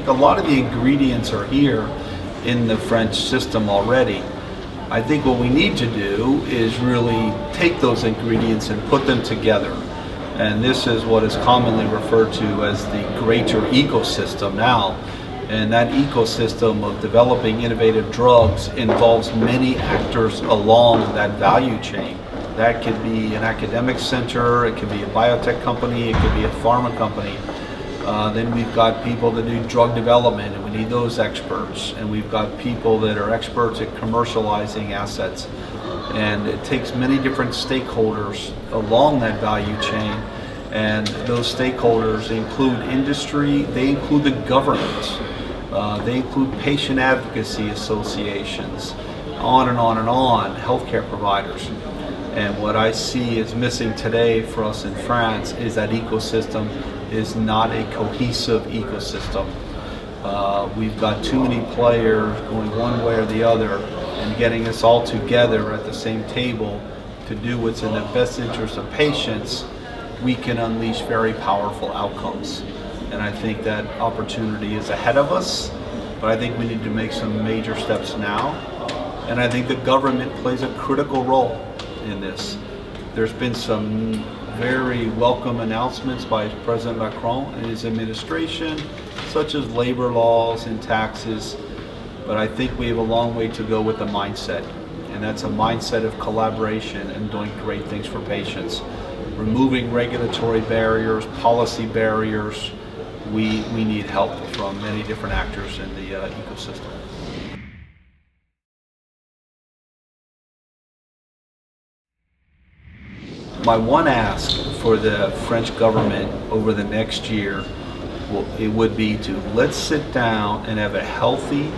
a lot of the ingredients are here in the French system already. I think what we need to do is really take those ingredients and put them together. And this is what is commonly referred to as the greater ecosystem now. And that ecosystem of developing innovative drugs involves many actors along that value chain. That could be an academic center, it could be a biotech company, it could be a pharma company. Then we've got people that do drug development, and we need those experts. And we've got people that are experts at commercializing assets. And it takes many different stakeholders along that value chain. And those stakeholders include industry, they include the government, they include patient advocacy associations, on and on and on, healthcare providers. And what I see is missing today for us in France is that ecosystem is not a cohesive ecosystem. We've got too many players going one way or the other, and getting us all together at the same table to do what's in the best interest of patients, we can unleash very powerful outcomes. And I think that opportunity is ahead of us, but I think we need to make some major steps now. And I think the government plays a critical role in this. There's been some very welcome announcements by President Macron and his administration, such as labor laws and taxes, but I think we have a long way to go with the mindset, and that's a mindset of collaboration and doing great things for patients. Removing regulatory barriers, policy barriers. We need help from many different actors in the ecosystem. My one ask for the French government over the next year, it would be to let's sit down and have a healthy,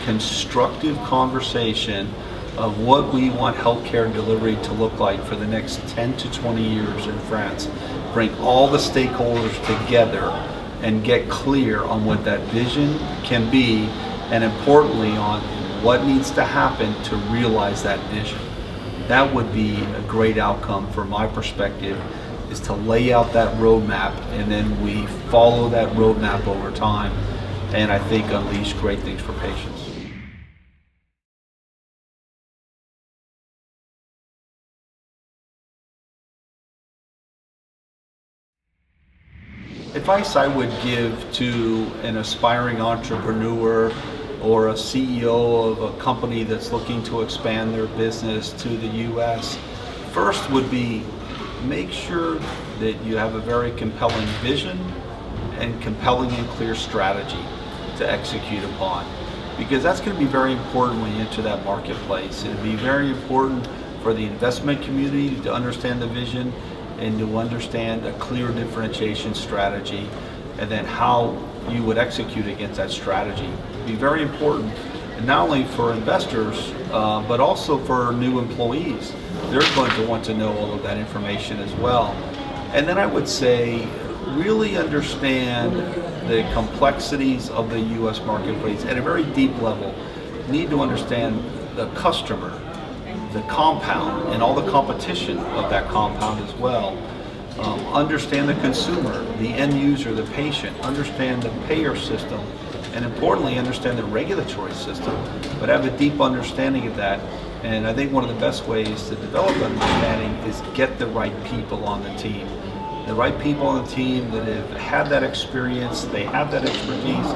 constructive conversation of what we want healthcare delivery to look like for the next 10 to 20 years in France. Bring all the stakeholders together and get clear on what that vision can be, and importantly on what needs to happen to realize that vision. That would be a great outcome from my perspective, is to lay out that roadmap and then we follow that roadmap over time, and I think unleash great things for patients. Advice I would give to an aspiring entrepreneur or a CEO of a company that's looking to expand their business to the US, first would be make sure that you have a very compelling vision and compelling and clear strategy to execute upon, because that's going to be very important when you enter that marketplace. It'll be very important for the investment community to understand the vision and to understand a clear differentiation strategy, and then how you would execute against that strategy. It'd be very important, and not only for investors, but also for new employees. They're going to want to know all of that information as well. And then I would say, really understand the complexities of the US marketplace at a very deep level. You need to understand the customer, the compound, and all the competition of that compound as well. Understand the consumer, the end user, the patient, understand the payer system, and importantly, understand the regulatory system, but have a deep understanding of that. And I think one of the best ways to develop understanding is get the right people on the team. The right people on the team that have had that experience, they have that expertise,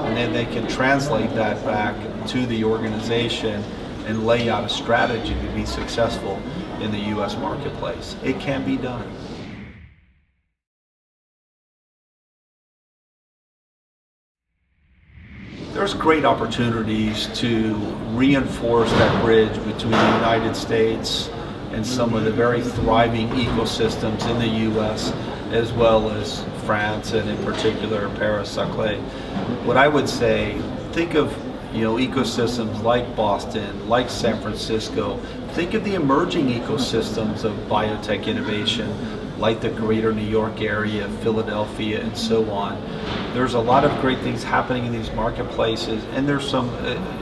and then they can translate that back to the organization and lay out a strategy to be successful in the US marketplace. It can be done. There's great opportunities to reinforce that bridge between the United States and some of the very thriving ecosystems in the US, as well as France, and in particular Paris-Saclay. What I would say, think of ecosystems like Boston, like San Francisco. Think of the emerging ecosystems of biotech innovation, like the greater New York area, Philadelphia, and so on. There's a lot of great things happening in these marketplaces, and there's some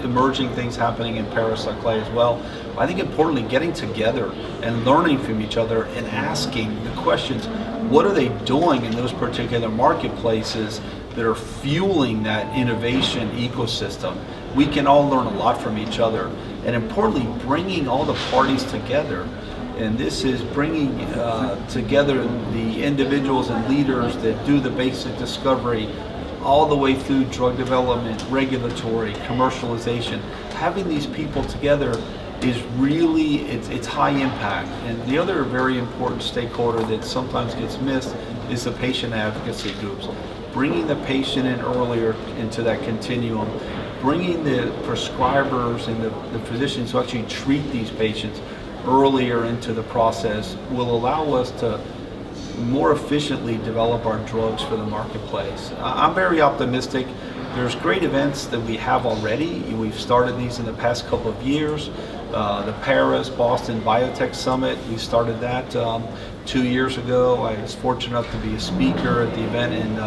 emerging things happening in Paris-Saclay as well. I think importantly, getting together and learning from each other and asking the questions, what are they doing in those particular marketplaces, that are fueling that innovation ecosystem. We can all learn a lot from each other, and importantly, bringing all the parties together. And this is bringing together the individuals and leaders that do the basic discovery all the way through drug development, regulatory, commercialization. Having these people together is really, it's high impact. And the other very important stakeholder that sometimes gets missed is the patient advocacy groups. Bringing the patient in earlier into that continuum, bringing the prescribers and the physicians who actually treat these patients earlier into the process will allow us to more efficiently develop our drugs for the marketplace. I'm very optimistic. There's great events that we have already. We've started these in the past couple of years. The Paris, Boston Biotech Summit, we started that 2 years ago. I was fortunate enough to be a speaker at the event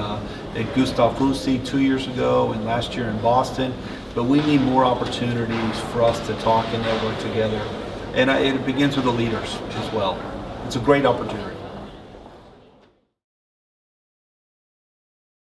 at Gustav Frusti 2 years ago, and last year in Boston. But we need more opportunities for us to talk and network together. And it begins with the leaders as well. It's a great opportunity.